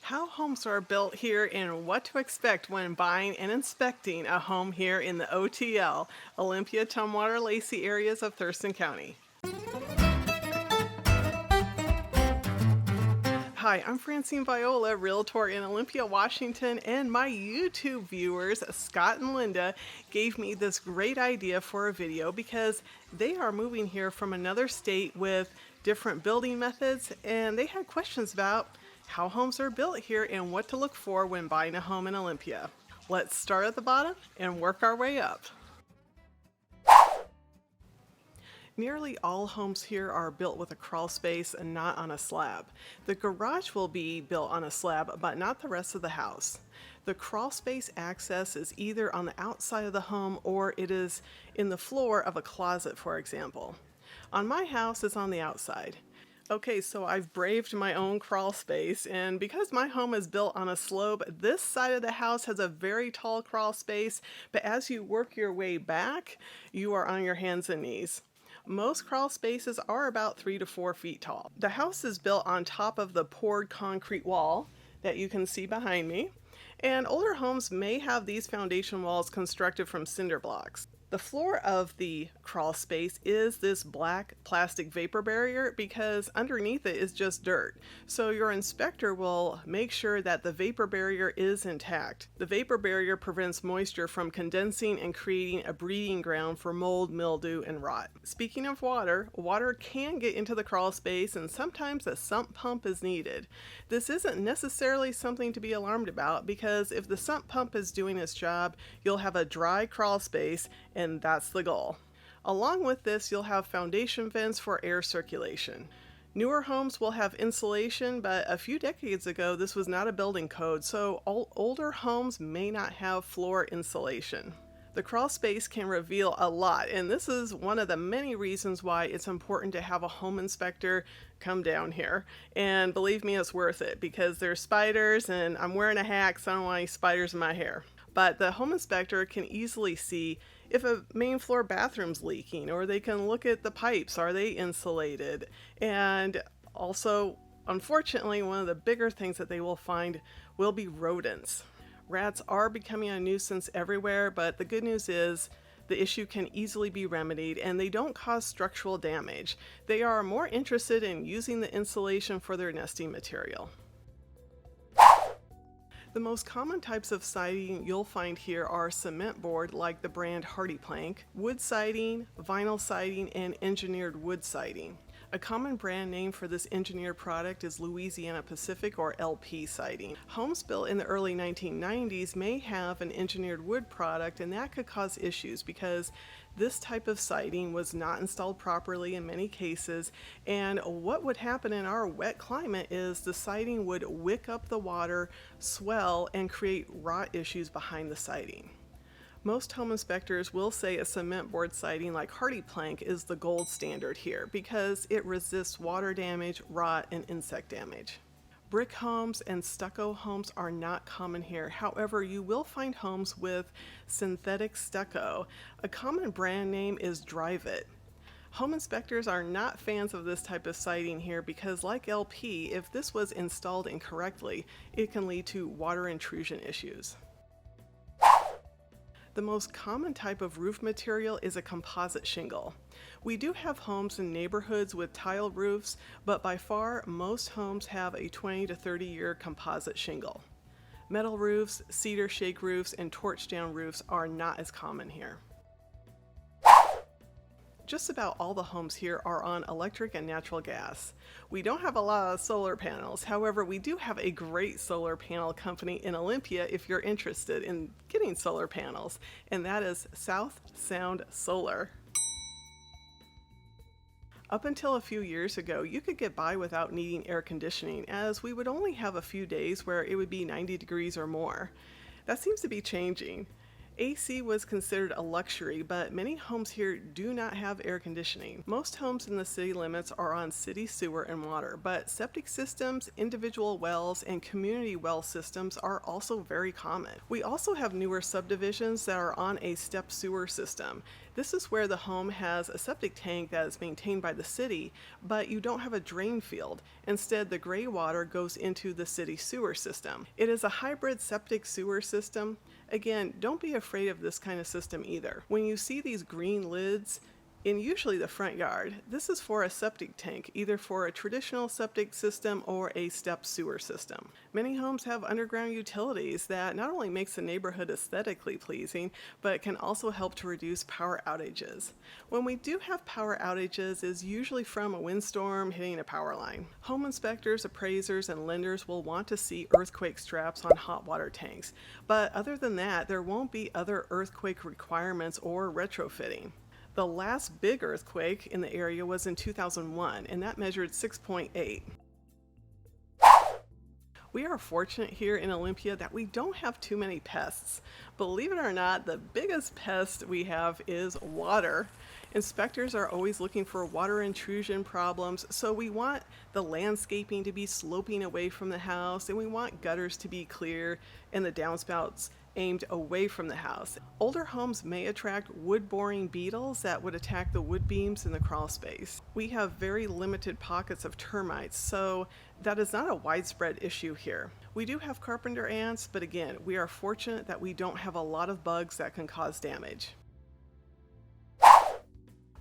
How homes are built here and what to expect when buying and inspecting a home here in the OTL, Olympia, Tumwater, Lacey areas of Thurston County. Hi, I'm Francine Viola, Realtor in Olympia, Washington, and my YouTube viewers, Scott and Linda, gave me this great idea for a video because they are moving here from another state with different building methods, and they had questions about how homes are built here and what to look for when buying a home in Olympia. Let's start at the bottom and work our way up. Nearly all homes here are built with a crawl space and not on a slab. The garage will be built on a slab, but not the rest of the house. The crawl space access is either on the outside of the home or it is in the floor of a closet, for example. On my house, it's on the outside. Okay, so I've braved my own crawl space, and because my home is built on a slope, this side of the house has a very tall crawl space, but as you work your way back, you are on your hands and knees. Most crawl spaces are about 3 to 4 feet tall. The house is built on top of the poured concrete wall that you can see behind me, and older homes may have these foundation walls constructed from cinder blocks. The floor of the crawl space is this black plastic vapor barrier because underneath it is just dirt. So your inspector will make sure that the vapor barrier is intact. The vapor barrier prevents moisture from condensing and creating a breeding ground for mold, mildew, and rot. Speaking of water, water can get into the crawl space and sometimes a sump pump is needed. This isn't necessarily something to be alarmed about because if the sump pump is doing its job, you'll have a dry crawl space, and that's the goal. Along with this, you'll have foundation vents for air circulation. Newer homes will have insulation, but a few decades ago, this was not a building code, so older homes may not have floor insulation. The crawl space can reveal a lot, and this is one of the many reasons why it's important to have a home inspector come down here. And believe me, it's worth it because there's spiders, and I'm wearing a hat, so I don't want any spiders in my hair. But the home inspector can easily see if a main floor bathroom's leaking, or they can look at the pipes, are they insulated? And also, unfortunately, one of the bigger things that they will find will be rodents. Rats are becoming a nuisance everywhere, but the good news is the issue can easily be remedied and they don't cause structural damage. They are more interested in using the insulation for their nesting material. The most common types of siding you'll find here are cement board like the brand Hardy Plank, wood siding, vinyl siding, and engineered wood siding. A common brand name for this engineered product is Louisiana Pacific or LP siding. Homes built in the early 1990s may have an engineered wood product, and that could cause issues because this type of siding was not installed properly in many cases, and what would happen in our wet climate is the siding would wick up the water, swell, and create rot issues behind the siding. Most home inspectors will say a cement board siding like Hardy Plank is the gold standard here because it resists water damage, rot, and insect damage. Brick homes and stucco homes are not common here. However, you will find homes with synthetic stucco. A common brand name is Drive It. Home inspectors are not fans of this type of siding here because, like LP, if this was installed incorrectly, it can lead to water intrusion issues. The most common type of roof material is a composite shingle. We do have homes in neighborhoods with tile roofs, but by far most homes have a 20 to 30 year composite shingle. Metal roofs, cedar shake roofs, and torch down roofs are not as common here. Just about all the homes here are on electric and natural gas. We don't have a lot of solar panels. However, we do have a great solar panel company in Olympia if you're interested in getting solar panels, and that is South Sound Solar. Up until a few years ago, you could get by without needing air conditioning, as we would only have a few days where it would be 90 degrees or more. That seems to be changing. AC was considered a luxury, but many homes here do not have air conditioning. Most homes in the city limits are on city sewer and water, but septic systems, individual wells, and community well systems are also very common. We also have newer subdivisions that are on a step sewer system. This is where the home has a septic tank that is maintained by the city, but you don't have a drain field. Instead, the gray water goes into the city sewer system. It is a hybrid septic sewer system. Again, don't be afraid of this kind of system either. When you see these green lids, in usually the front yard, this is for a septic tank, either for a traditional septic system or a step sewer system. Many homes have underground utilities that not only makes the neighborhood aesthetically pleasing, but can also help to reduce power outages. When we do have power outages, is usually from a windstorm hitting a power line. Home inspectors, appraisers, and lenders will want to see earthquake straps on hot water tanks, but other than that, there won't be other earthquake requirements or retrofitting. The last big earthquake in the area was in 2001, and that measured 6.8. We are fortunate here in Olympia that we don't have too many pests. Believe it or not, the biggest pest we have is water. Inspectors are always looking for water intrusion problems, so we want the landscaping to be sloping away from the house, and we want gutters to be clear and the downspouts aimed away from the house. Older homes may attract wood-boring beetles that would attack the wood beams in the crawl space. We have very limited pockets of termites, so that is not a widespread issue here. We do have carpenter ants, but again, we are fortunate that we don't have a lot of bugs that can cause damage.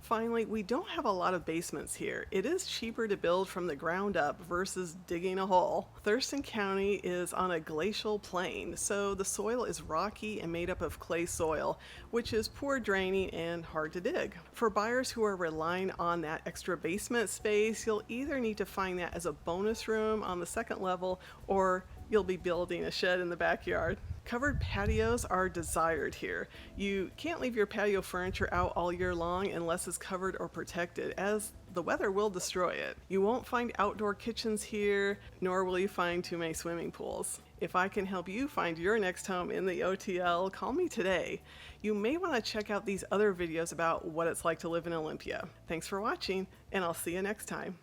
Finally, we don't have a lot of basements here. It is cheaper to build from the ground up versus digging a hole. Thurston County is on a glacial plain, so the soil is rocky and made up of clay soil, which is poor draining and hard to dig. For buyers who are relying on that extra basement space, you'll either need to find that as a bonus room on the second level, or you'll be building a shed in the backyard. Covered patios are desired here. You can't leave your patio furniture out all year long unless it's covered or protected, as the weather will destroy it. You won't find outdoor kitchens here, nor will you find too many swimming pools. If I can help you find your next home in the OTL, call me today. You may want to check out these other videos about what it's like to live in Olympia. Thanks for watching, and I'll see you next time.